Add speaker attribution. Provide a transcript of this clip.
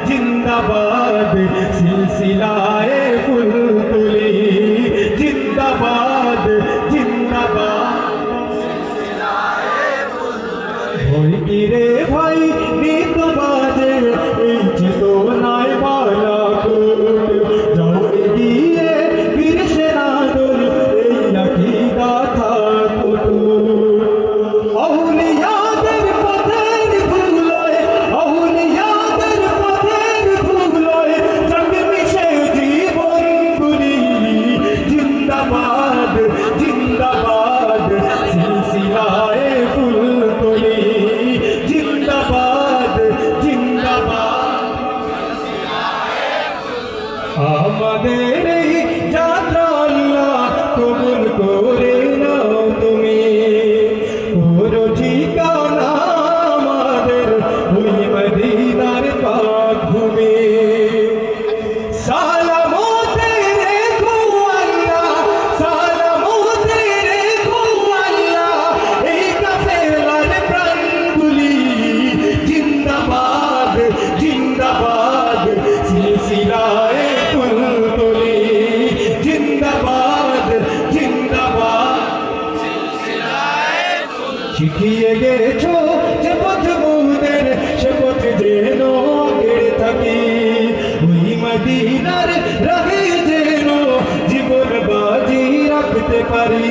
Speaker 1: जिंदाबाद सिलसिलाए फुलतुली जिंदाबाद जिंदाबाद भई रे भाई नीत बाजे এই চেতনায় বালাকোট যাও এগিয়ে বীর সেনাদল এই লাঠি গাথা কুটুর আউলিয়াদের পথের ধুলোয় আউলিয়াদের পথের ধুলোয় জগ মিশে জীবন গুলি জিন্দাবাদ জিন্দাবাদ সিলসিলায়ে ফুলতলি জিন্দাবাদ জিন্দাবাদ আমাদের এই যাত্রা আল্লাহ কবুল করে নাও তুমি পুরো ঠিকানা আমাদের ওই মদিনার পাক ভূমি সালামতে রেখো আল্লাহ সালামতে রেখো আল্লাহ এই কাফেলার প্রাণগুলি জিন্দাবাদ জিন্দাবাদ সিলসিলায়ে ফুলতলি জিন্দাবাদ জিন্দাবাদ শিখিয়ে গেছো যে পথ মোদের সে পথ যেন আঁকড়ে থাকি ওই মদিনার রাহে যেন জীবন বাজি রাখতে পারি।